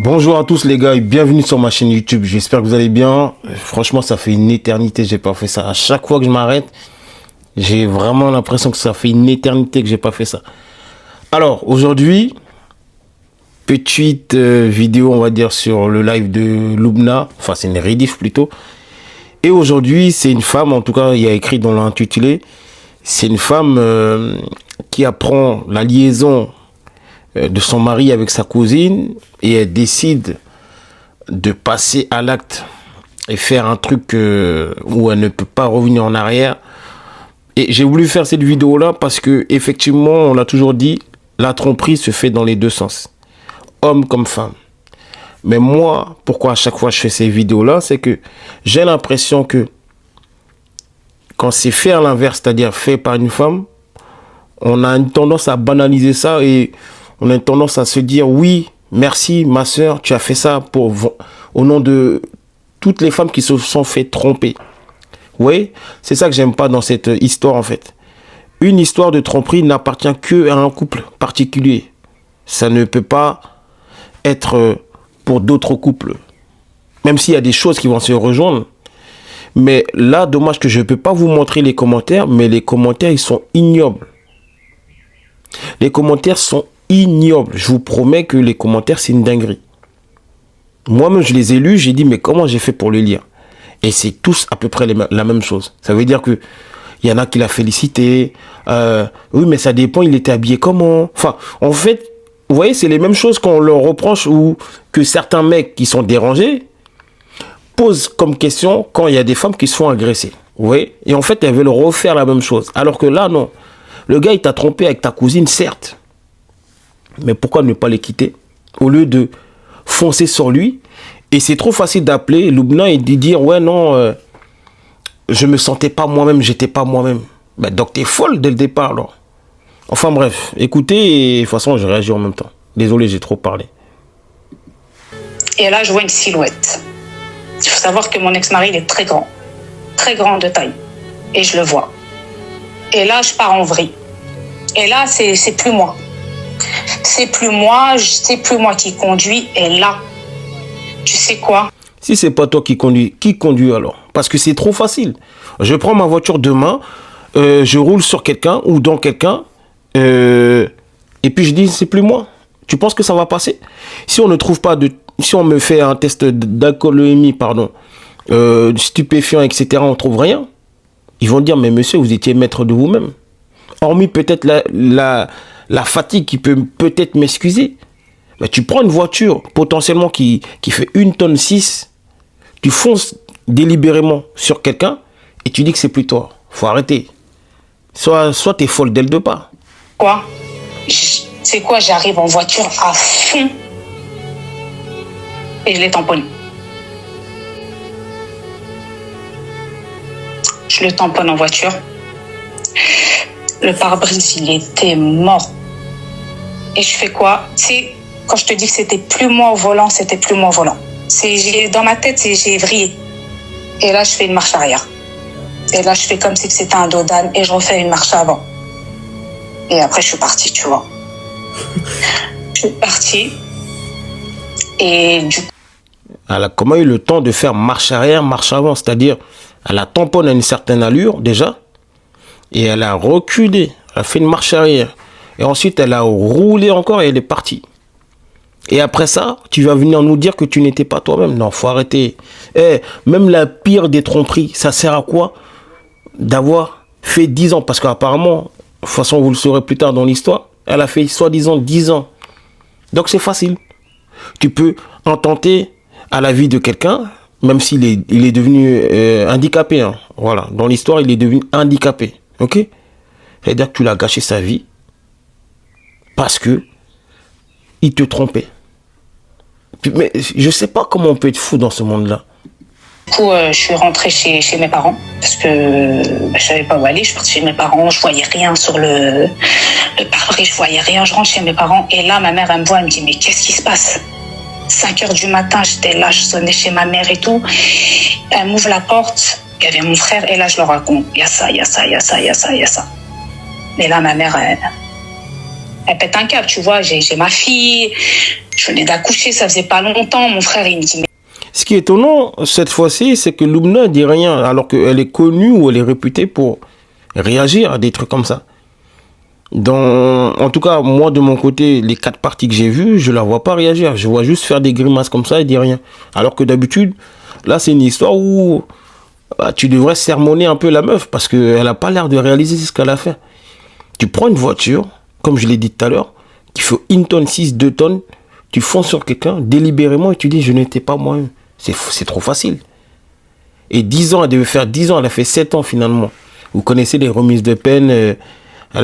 Bonjour à tous les gars et bienvenue sur ma chaîne YouTube. J'espère que vous allez bien. Franchement, ça fait une éternité que j'ai pas fait ça. À chaque fois que je m'arrête, j'ai vraiment l'impression que ça fait une éternité que j'ai pas fait ça. Alors aujourd'hui, petite vidéo, on va dire, sur le live de Loubna. Enfin, c'est une rediff plutôt. Et aujourd'hui, c'est une femme, en tout cas, il y a écrit dans l'intitulé. C'est une femme qui apprend la liaison de son mari avec sa cousine et elle décide de passer à l'acte et faire un truc où elle ne peut pas revenir en arrière. Et j'ai voulu faire cette vidéo là parce que effectivement on l'a toujours dit, la tromperie se fait dans les deux sens, homme comme femme. Mais moi, pourquoi à chaque fois je fais ces vidéos là, c'est que j'ai l'impression que quand c'est fait à l'inverse, c'est-à-dire fait par une femme, on a une tendance à banaliser ça et on a une tendance à se dire oui, merci ma soeur, tu as fait ça au nom de toutes les femmes qui se sont fait tromper. Oui, c'est ça que j'aime pas dans cette histoire en fait. Une histoire de tromperie n'appartient que à un couple particulier. Ça ne peut pas être pour d'autres couples. Même s'il y a des choses qui vont se rejoindre. Mais là, dommage que je ne peux pas vous montrer les commentaires, mais les commentaires, ils sont ignobles. Les commentaires sont ignoble. Je vous promets que les commentaires, c'est une dinguerie. Moi-même, je les ai lus, j'ai dit, mais comment j'ai fait pour les lire? Et c'est tous à peu près la même chose. Ça veut dire que il y en a qui l'a félicité. Oui, mais ça dépend, il était habillé comment? Enfin, en fait, vous voyez, c'est les mêmes choses qu'on leur reproche ou que certains mecs qui sont dérangés posent comme question quand il y a des femmes qui se font agresser. Vous voyez? Et en fait, elles veulent refaire la même chose. Alors que là, non. Le gars, il t'a trompé avec ta cousine, certes. Mais pourquoi ne pas les quitter au lieu de foncer sur lui? Et c'est trop facile d'appeler Loubna et de dire ouais non, je me sentais pas moi-même, j'étais pas moi-même. Ben, donc t'es folle dès le départ alors. Enfin bref, écoutez, et de toute façon je réagis en même temps. Désolé, j'ai trop parlé. Et là je vois une silhouette. Il faut savoir que mon ex-mari il est très grand de taille. Et je le vois. Et là je pars en vrille. Et là c'est plus moi. C'est plus moi qui conduis. Et là, tu sais quoi? Si c'est pas toi qui conduit alors? Parce que c'est trop facile. Je prends ma voiture demain, je roule sur quelqu'un ou dans quelqu'un, et puis je dis c'est plus moi. Tu penses que ça va passer? Si on ne trouve pas si on me fait un test d'alcoolémie, stupéfiant, etc., on trouve rien. Ils vont dire mais monsieur, vous étiez maître de vous-même. Hormis peut-être la fatigue qui peut-être m'excuser. Mais tu prends une voiture potentiellement qui fait 1,6 tonne, tu fonces délibérément sur quelqu'un et tu dis que c'est plus toi. Faut arrêter. Soit t'es folle dès le départ. Quoi? C'est quoi? J'arrive en voiture à fond et je l'ai tamponné. Je le tamponne en voiture. Le pare-brise, il était mort. Et je fais quoi? C'est quand je te dis que c'était plus moi au volant, c'était plus moi au volant. Dans ma tête, j'ai vrillé. Et là, je fais une marche arrière. Et là, je fais comme si c'était un dos d'âne et je refais une marche avant. Et après, je suis partie, tu vois. Je suis partie. Et du coup... Elle a comment eu le temps de faire marche arrière, marche avant? C'est-à-dire, elle a tamponné à une certaine allure déjà. Et elle a reculé. Elle a fait une marche arrière. Et ensuite, elle a roulé encore et elle est partie. Et après ça, tu vas venir nous dire que tu n'étais pas toi-même. Non, faut arrêter. Même la pire des tromperies, ça sert à quoi d'avoir fait 10 ans? Parce qu'apparemment, de toute façon, vous le saurez plus tard dans l'histoire, elle a fait soi-disant 10 ans. Donc c'est facile. Tu peux en tenter à la vie de quelqu'un, même s'il est devenu handicapé. Hein. Voilà, dans l'histoire, il est devenu handicapé. Ok? C'est-à-dire que tu l'as gâché sa vie parce que il te trompait. Mais je sais pas comment on peut être fou dans ce monde-là. Du coup, je suis rentrée chez mes parents parce que je savais pas où aller. Je suis partie chez mes parents, je voyais rien sur le pare-brise, je voyais rien. Je rentre chez mes parents et là, ma mère, elle me voit, elle me dit mais qu'est-ce qui se passe? 5h du matin, j'étais là, je sonnais chez ma mère et tout. Elle m'ouvre la porte, il y avait mon frère et là, je leur raconte. Il y a ça, il y a ça, il y a ça, il y a ça, il y a ça. Et là, ma mère, elle pète un câble, tu vois. J'ai ma fille, je venais d'accoucher, ça faisait pas longtemps. Mon frère, il me dit, mais Ce qui est étonnant, cette fois-ci, c'est que Lubna ne dit rien, alors qu'elle est connue ou elle est réputée pour réagir à des trucs comme ça. En tout cas, moi, de mon côté, les 4 parties que j'ai vues, je la vois pas réagir. Je vois juste faire des grimaces comme ça et dire rien. Alors que d'habitude, là, c'est une histoire où tu devrais sermonner un peu la meuf parce qu'elle a pas l'air de réaliser ce qu'elle a fait. Tu prends une voiture, comme je l'ai dit tout à l'heure, qui fait 1 tonne 6, 2 tonnes, tu fonces sur quelqu'un délibérément et tu dis je n'étais pas moi. C'est trop facile. Et 10 ans, elle devait faire 10 ans, elle a fait 7 ans finalement. Vous connaissez les remises de peine, elle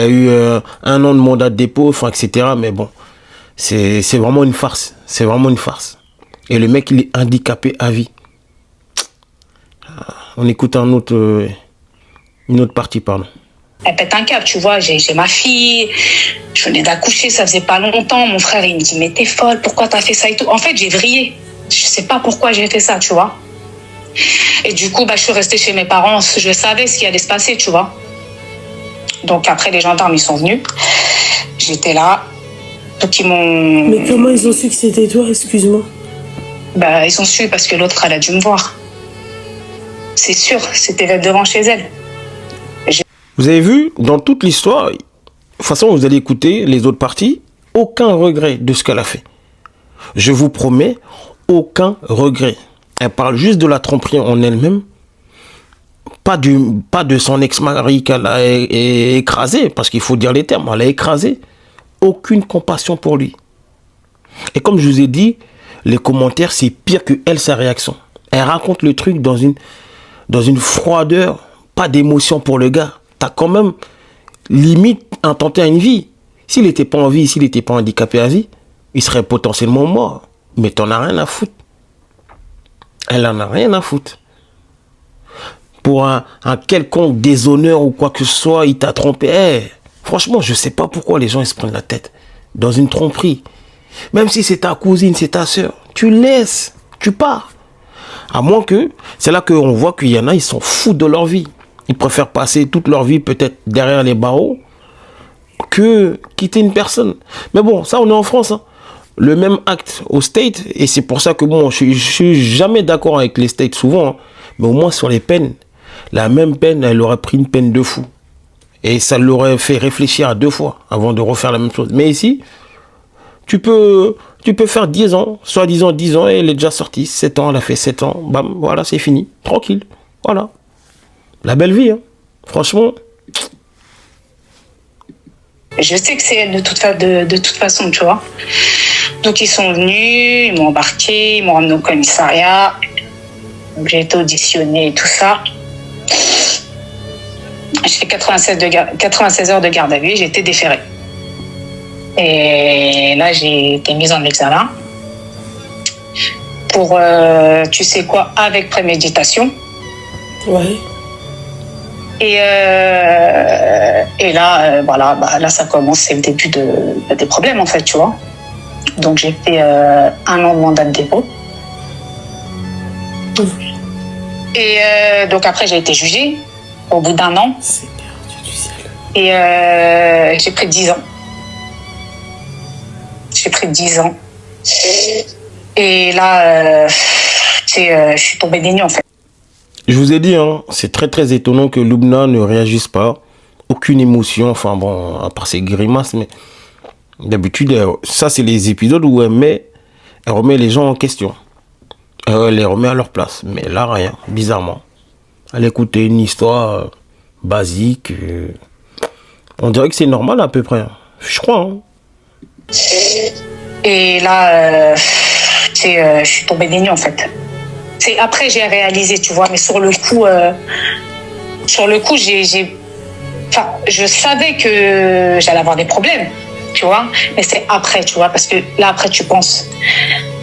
a eu 1 an de mandat de dépôt, enfin, etc. Mais bon, c'est vraiment une farce. C'est vraiment une farce. Et le mec, il est handicapé à vie. On écoute une autre partie, pardon. elle pète un câble, tu vois. J'ai ma fille, je venais d'accoucher, ça faisait pas longtemps. Mon frère, il me dit, mais t'es folle, pourquoi t'as fait ça et tout. En fait, j'ai vrillé. Je sais pas pourquoi j'ai fait ça, tu vois. Et du coup, je suis restée chez mes parents. Je savais ce qui allait se passer, tu vois. Donc après, les gendarmes, ils sont venus. J'étais là. Donc ils m'ont... Mais comment ils ont su que c'était toi, excuse-moi? Ils ont su parce que l'autre, elle a dû me voir. C'est sûr, c'était devant chez elle. Vous avez vu, dans toute l'histoire, de toute façon, vous allez écouter les autres parties, aucun regret de ce qu'elle a fait. Je vous promets, aucun regret. Elle parle juste de la tromperie en elle-même, pas de son ex-mari qu'elle a écrasé, parce qu'il faut dire les termes, elle a écrasé. Aucune compassion pour lui. Et comme je vous ai dit, les commentaires, c'est pire que elle, sa réaction. Elle raconte le truc dans une froideur, pas d'émotion pour le gars. T'as quand même limite intenté à une vie. S'il n'était pas en vie, s'il n'était pas handicapé à vie, il serait potentiellement mort. Mais t'en as rien à foutre. Elle en a rien à foutre. Pour un quelconque déshonneur ou quoi que ce soit, il t'a trompé. Franchement, je sais pas pourquoi les gens ils se prennent la tête. Dans une tromperie. Même si c'est ta cousine, c'est ta soeur. Tu laisses, tu pars. À moins que, c'est là qu'on voit qu'il y en a, ils s'en foutent de leur vie. Ils préfèrent passer toute leur vie peut-être derrière les barreaux que quitter une personne. Mais bon, ça on est en France. Hein. Le même acte au States, et c'est pour ça que bon, je suis jamais d'accord avec les States souvent, hein, mais au moins sur les peines, la même peine, elle aurait pris une peine de fou. Et ça l'aurait fait réfléchir à 2 fois avant de refaire la même chose. Mais ici, tu peux faire 10 ans, soi-disant 10 ans, et elle est déjà sortie. 7 ans, elle a fait 7 ans, bam, voilà, c'est fini. Tranquille, voilà. La belle vie, hein. Franchement. Je sais que c'est elle de toute façon, tu vois. Donc ils sont venus, ils m'ont embarqué, ils m'ont ramené au commissariat. Donc j'ai été auditionnée et tout ça. J'ai fait 96 heures de garde à vue, j'ai été déférée. Et là, j'ai été mise en examen pour, tu sais quoi, avec préméditation. Ouais. Et là, voilà, là, ça commence, c'est le début des problèmes, en fait, tu vois. Donc, j'ai fait 1 an de mandat de dépôt. Et donc, après, j'ai été jugée au bout d'1 an. Seigneur Dieu du ciel. Et j'ai pris 10 ans. J'ai pris 10 ans. Et là, je suis tombée des nues, en fait. Je vous ai dit, hein, c'est très très étonnant que Lubna ne réagisse pas. Aucune émotion, enfin bon, à part ses grimaces, mais d'habitude, ça c'est les épisodes où elle remet les gens en question. Elle les remet à leur place. Mais là, rien, bizarrement. Elle écoutait une histoire basique. On dirait que c'est normal à peu près. Hein. Je crois. Hein. Et là, je suis tombée des nues, en fait. Après, j'ai réalisé, tu vois, mais sur le coup, je savais que j'allais avoir des problèmes, tu vois, mais c'est après, tu vois, parce que là, après, tu penses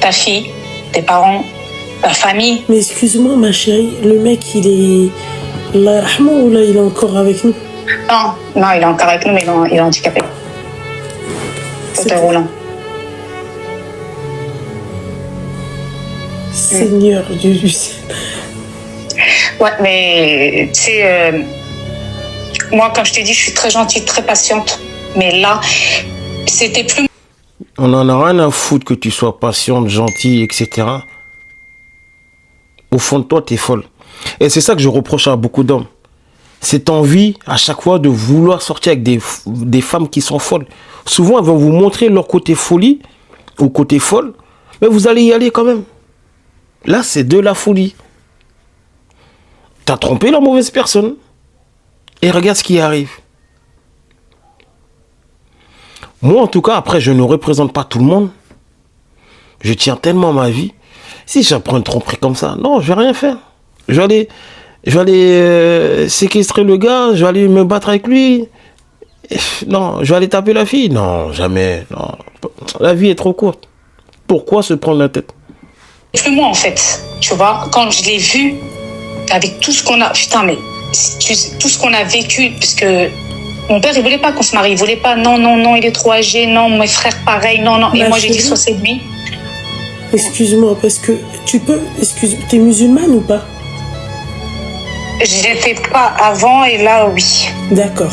ta fille, tes parents, ta famille. Mais excuse-moi, ma chérie, le mec, il est... Allah yarhamou, ou là, il est encore avec nous? Non, il est encore avec nous, mais il est handicapé. Fauteuil roulant. Seigneur Dieu du ciel. Ouais, mais tu sais, moi, comme je t'ai dit, je suis très gentille, très patiente. Mais là, c'était plus... On n'en a rien à foutre que tu sois patiente, gentille, etc. Au fond de toi, t'es folle. Et c'est ça que je reproche à beaucoup d'hommes. Cette envie, à chaque fois, de vouloir sortir avec des femmes qui sont folles. Souvent, elles vont vous montrer leur côté folie ou côté folle, mais vous allez y aller quand même. Là, c'est de la folie. T'as trompé la mauvaise personne. Et regarde ce qui arrive. Moi, en tout cas, après, je ne représente pas tout le monde. Je tiens tellement à ma vie. Si j'apprends une tromperie comme ça, non, je vais rien faire. Je vais aller séquestrer le gars, je vais aller me battre avec lui. Non, je vais aller taper la fille. Non, jamais. Non. La vie est trop courte. Pourquoi se prendre la tête? plus moi en fait. Tu vois, quand je l'ai vu, avec tout ce qu'on a... Putain, mais tout ce qu'on a vécu, puisque mon père, il voulait pas qu'on se marie. Il voulait pas, non, non, non, il est trop âgé. Non, mes frères, pareil, non, non. Et moi, j'ai dit, soit c'est lui. Excuse-moi, parce que tu peux... T'es musulmane ou pas? Je l'étais pas avant et là, oui. D'accord.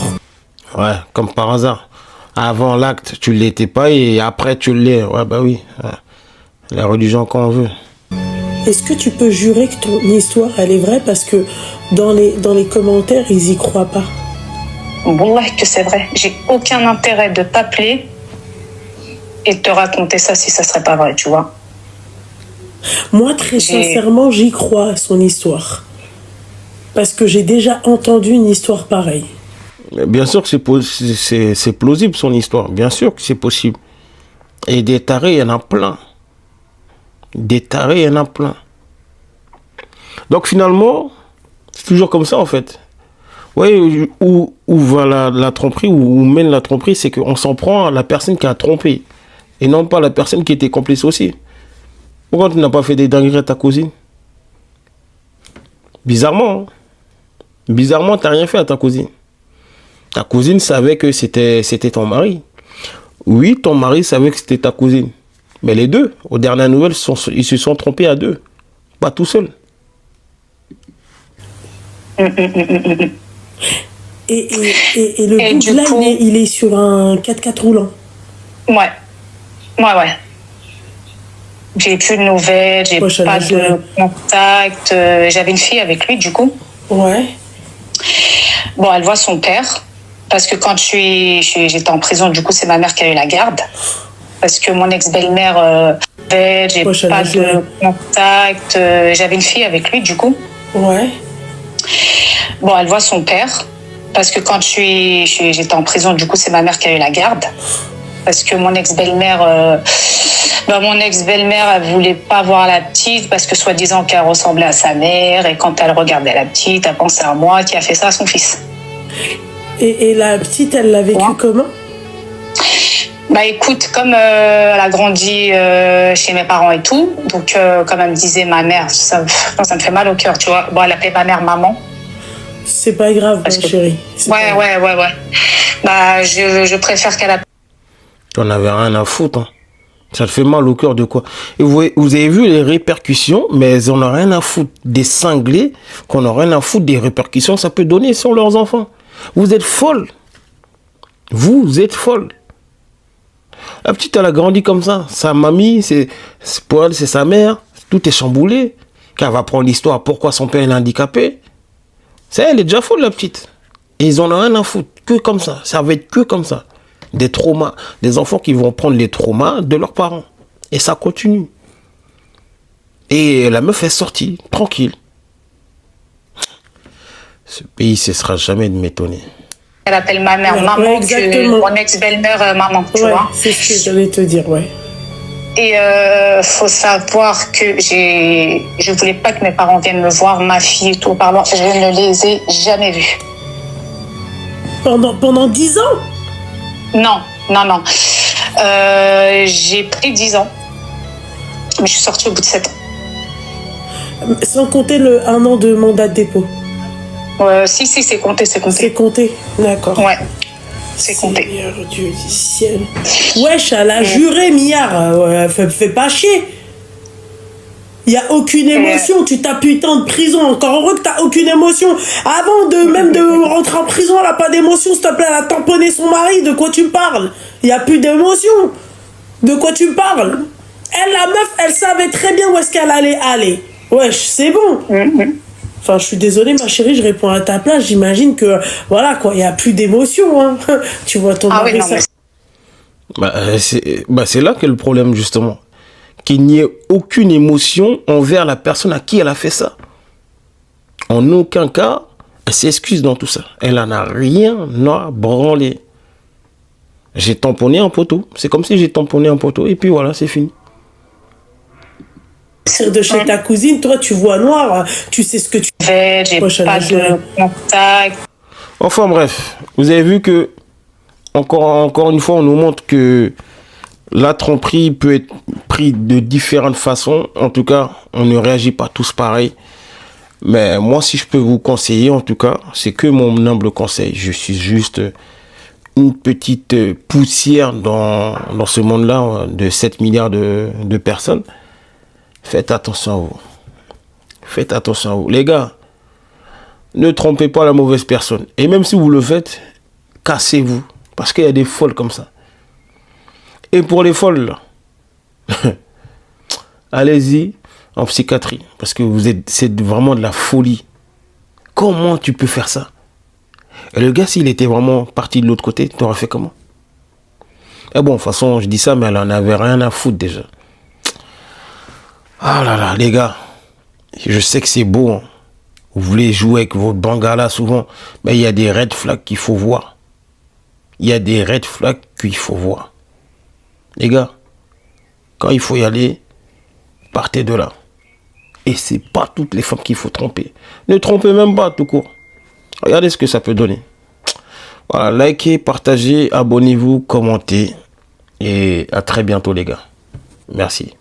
Ouais, comme par hasard. Avant l'acte, tu l'étais pas et après, tu l'es. Ouais, bah oui. Ouais. La religion qu'on veut. Est-ce que tu peux jurer que ton histoire, elle est vraie? Parce que dans les commentaires, ils y croient pas. Wallah que c'est vrai. J'ai aucun intérêt de t'appeler et de te raconter ça si ça serait pas vrai, tu vois. Moi, très sincèrement, j'y crois à son histoire. Parce que j'ai déjà entendu une histoire pareille. Bien sûr que c'est plausible son histoire. Bien sûr que c'est possible. Et des tarés, il y en a plein. Des tarés, il y en a plein. Donc finalement, c'est toujours comme ça en fait. Oui, où va la tromperie, où mène la tromperie, c'est qu'on s'en prend à la personne qui a trompé. Et non pas à la personne qui était complice aussi. Pourquoi tu n'as pas fait des dingueries à ta cousine? Bizarrement. Hein? Bizarrement, tu n'as rien fait à ta cousine. Ta cousine savait que c'était ton mari. Oui, ton mari savait que c'était ta cousine. Mais les deux, aux dernières nouvelles, ils se sont trompés à deux. Pas tout seul. Et le bout là, coup, il est sur un 4x4 roulant. Ouais. J'ai plus de nouvelles, j'ai pas de contact. J'avais une fille avec lui, du coup. Ouais. Bon, elle voit son père. Parce que quand j'étais en prison, du coup, c'est ma mère qui a eu la garde. Parce que mon ex-belle-mère, j'ai pas de contact. J'avais une fille avec lui, du coup. Ouais. Bon, elle voit son père. Parce que quand j'étais en prison, du coup, c'est ma mère qui a eu la garde. Parce que mon ex-belle-mère, elle voulait pas voir la petite parce que soi-disant qu'elle ressemblait à sa mère. Et quand elle regardait la petite, elle pensait à moi qui a fait ça à son fils. Et la petite, elle l'a vécu comment? Bah écoute, comme elle a grandi chez mes parents et tout, donc comme elle me disait ma mère, ça me fait mal au cœur, tu vois. Bon, elle appelait ma mère maman. C'est pas grave, ma chérie. Ouais. Bah je préfère qu'elle appelle. Tu en avais rien à foutre, hein. Ça te fait mal au cœur de quoi? Et vous avez vu les répercussions, mais on n'a rien à foutre des cinglés, qu'on n'a rien à foutre des répercussions que ça peut donner sur leurs enfants. Vous êtes folle. Vous êtes folle. La petite, elle a grandi comme ça. Sa mamie, c'est pour elle, c'est sa mère. Tout est chamboulé. Quand elle va prendre l'histoire, pourquoi son père est handicapé. Elle est déjà folle, la petite. Et ils en ont rien à foutre. Que comme ça. Ça va être que comme ça. Des traumas. Des enfants qui vont prendre les traumas de leurs parents. Et ça continue. Et la meuf est sortie, tranquille. Ce pays, ce sera jamais de m'étonner. Elle appelle ma mère maman, mon ex-belle-mère maman, tu vois. C'est ce que j'allais te dire, ouais. Et faut savoir que je voulais pas que mes parents viennent me voir, ma fille et tout, pardon, je ne les ai jamais vus. Pendant 10 ans? Non. J'ai pris 10 ans. Mais je suis sortie au bout de 7 ans. Sans compter le 1 an de mandat de dépôt. Si, c'est compté. C'est compté, d'accord. Ouais, c'est compté. Seigneur Dieu du ciel. Wesh, elle a juré, Miard. Fais pas chier. Il n'y a aucune émotion. Tu tapes 8 ans de prison. Encore heureux que tu n'as aucune émotion. Avant même de rentrer en prison, elle n'a pas d'émotion. S'il te plaît, elle a tamponné son mari. De quoi tu me parles? Il n'y a plus d'émotion. De quoi tu parles? Elle, la meuf, elle savait très bien où est-ce qu'elle allait aller. Wesh, c'est bon. Enfin, je suis désolée, ma chérie, je réponds à ta place. J'imagine que, voilà, quoi, il n'y a plus d'émotion. Hein. Tu vois ton Ah oui, mari, non, mais C'est là qu'est le problème, justement. Qu'il n'y ait aucune émotion envers la personne à qui elle a fait ça. En aucun cas, elle s'excuse dans tout ça. Elle en a rien à branler. J'ai tamponné un poteau. C'est comme si j'ai tamponné un poteau et puis voilà, c'est fini. de chez ta cousine, toi, tu vois noir, tu sais ce que tu fais. J'ai pas de contact. Enfin bref, vous avez vu que, encore une fois, on nous montre que la tromperie peut être prise de différentes façons. En tout cas, on ne réagit pas tous pareil. Mais moi, si je peux vous conseiller, en tout cas, c'est que mon humble conseil. Je suis juste une petite poussière dans ce monde-là de 7 milliards de personnes. Faites attention à vous. Faites attention à vous. Les gars, ne trompez pas la mauvaise personne. Et même si vous le faites, cassez-vous. Parce qu'il y a des folles comme ça. Et pour les folles, là, allez-y en psychiatrie. Parce que c'est vraiment de la folie. Comment tu peux faire ça? Et le gars, s'il était vraiment parti de l'autre côté, tu aurais fait comment? Et bon, de toute façon, je dis ça, mais elle en avait rien à foutre déjà. Ah là là, les gars, je sais que c'est beau. Hein. Vous voulez jouer avec votre bangala souvent, mais il y a des red flags qu'il faut voir. Il y a des red flags qu'il faut voir. Les gars, quand il faut y aller, partez de là. Et c'est pas toutes les femmes qu'il faut tromper. Ne trompez même pas tout court. Regardez ce que ça peut donner. Voilà, likez, partagez, abonnez-vous, commentez. Et à très bientôt les gars. Merci.